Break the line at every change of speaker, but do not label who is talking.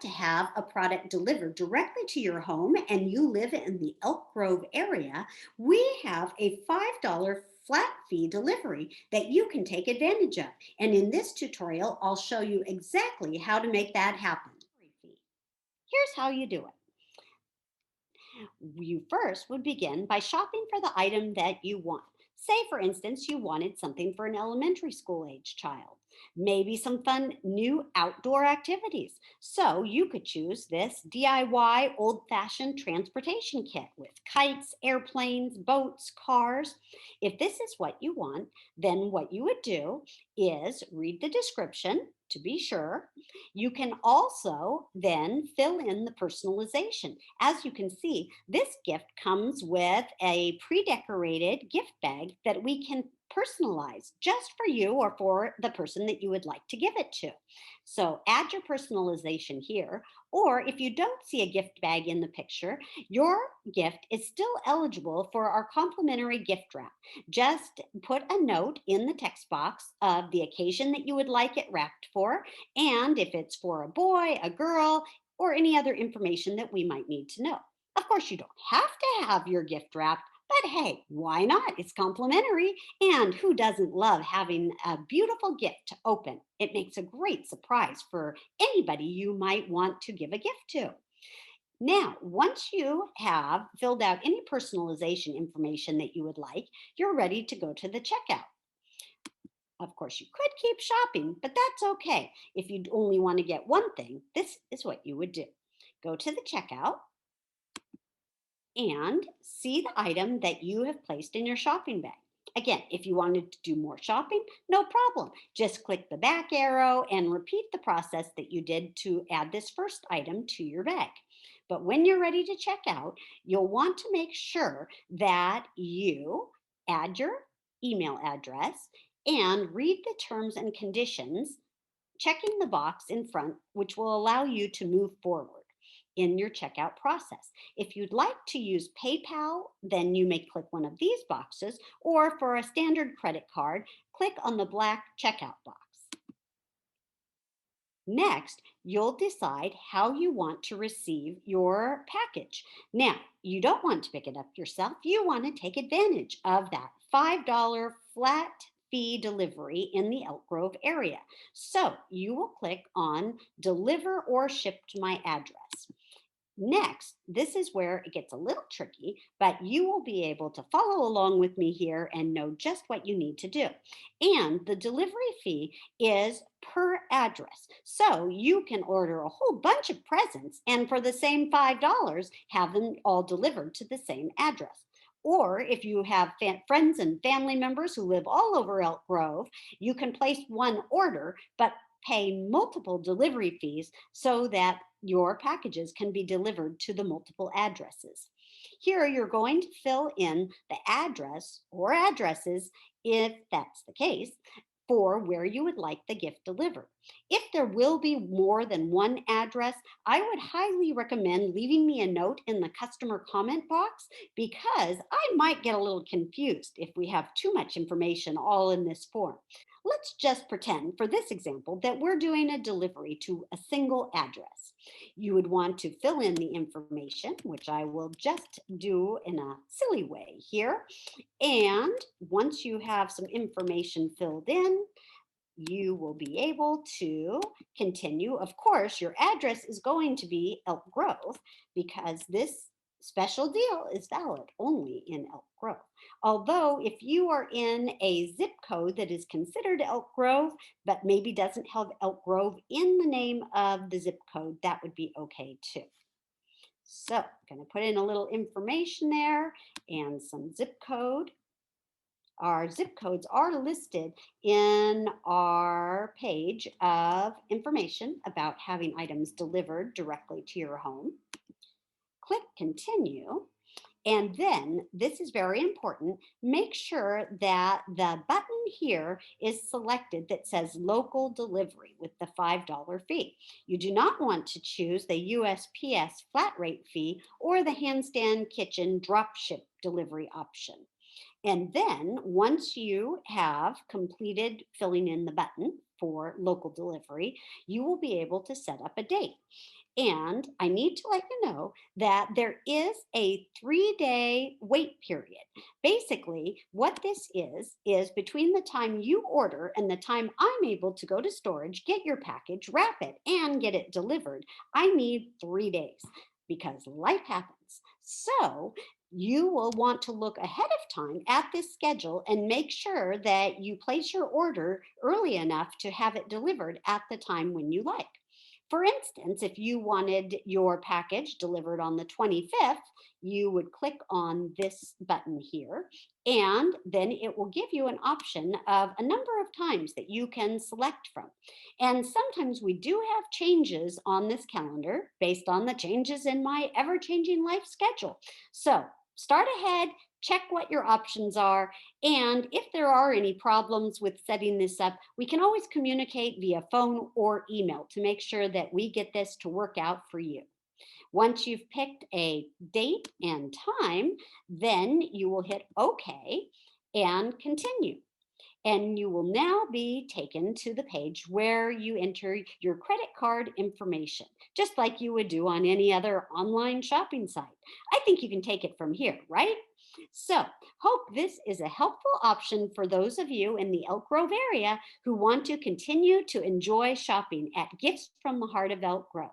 to have a product delivered directly to your home and you live in the Elk Grove area, we have a $5 flat fee delivery that you can take advantage of. And in this tutorial, I'll show you exactly how to make that happen. Here's how you do it. You first would begin by shopping for the item that you want. Say, for instance, you wanted something for an elementary school age child, maybe some fun new outdoor activities. So you could choose this DIY old fashioned transportation kit with kites, airplanes, boats, cars. If this is what you want, then what you would do is read the description to be sure. You can also then fill in the personalization. As you can see, this gift comes with a pre-decorated gift bag that we can personalize just for you or for the person that you would like to give it to. So add your personalization here, or if you don't see a gift bag in the picture, your gift is still eligible for our complimentary gift wrap. Just put a note in the text box of the occasion that you would like it wrapped for, and if it's for a boy, a girl, or any other information that we might need to know. Of course, you don't have to have your gift wrapped, but hey, why not? It's complimentary. And who doesn't love having a beautiful gift to open? It makes a great surprise for anybody you might want to give a gift to. Now, once you have filled out any personalization information that you would like, you're ready to go to the checkout. Of course, you could keep shopping, but that's okay. If you only want to get one thing, this is what you would do. Go to the checkout and see the item that you have placed in your shopping bag. Again, if you wanted to do more shopping, no problem. Just click the back arrow and repeat the process that you did to add this first item to your bag. But when you're ready to check out, you'll want to make sure that you add your email address and read the terms and conditions, checking the box in front, which will allow you to move forward in your checkout process. If you'd like to use PayPal, then you may click one of these boxes, or for a standard credit card, click on the black checkout box. Next, you'll decide how you want to receive your package. Now, you don't want to pick it up yourself. You want to take advantage of that $5 flat fee delivery in the Elk Grove area. So you will click on Deliver or Ship to my address. Next, this is where it gets a little tricky, but you will be able to follow along with me here and know just what you need to do. And the delivery fee is per address. So you can order a whole bunch of presents and for the same $5, have them all delivered to the same address. Or if you have friends and family members who live all over Elk Grove, you can place one order, but pay multiple delivery fees so that your packages can be delivered to the multiple addresses. Here, you're going to fill in the address or addresses, if that's the case, for where you would like the gift delivered. If there will be more than one address, I would highly recommend leaving me a note in the customer comment box because I might get a little confused if we have too much information all in this form. Let's just pretend for this example that we're doing a delivery to a single address. You would want to fill in the information, which I will just do in a silly way here. And once you have some information filled in, you will be able to continue. Of course, your address is going to be Elk Grove because this special deal is valid only in Elk Grove. Although, if you are in a zip code that is considered Elk Grove, but maybe doesn't have Elk Grove in the name of the zip code, that would be okay too. So, I'm going to put in a little information there and some zip code. Our zip codes are listed in our page of information about having items delivered directly to your home. Click continue. And then, this is very important, make sure that the button here is selected that says local delivery with the $5 fee. You do not want to choose the USPS flat rate fee or the handstand kitchen drop ship delivery option. And then once you have completed filling in the button for local delivery, you will be able to set up a date. And I need to let you know that there is a 3-day wait period. Basically, what this is between the time you order and the time I'm able to go to storage, get your package, wrap it, and get it delivered. I need 3 days because life happens. So, you will want to look ahead of time at this schedule and make sure that you place your order early enough to have it delivered at the time when you like. For instance, if you wanted your package delivered on the 25th, you would click on this button here, and then it will give you an option of a number of times that you can select from. And sometimes we do have changes on this calendar based on the changes in my ever changing life schedule. So start ahead, check what your options are, and if there are any problems with setting this up, we can always communicate via phone or email to make sure that we get this to work out for you. Once you've picked a date and time, then you will hit OK and continue. And you will now be taken to the page where you enter your credit card information, just like you would do on any other online shopping site. I think you can take it from here, right? So, hope this is a helpful option for those of you in the Elk Grove area who want to continue to enjoy shopping at Gifts from the Heart of Elk Grove.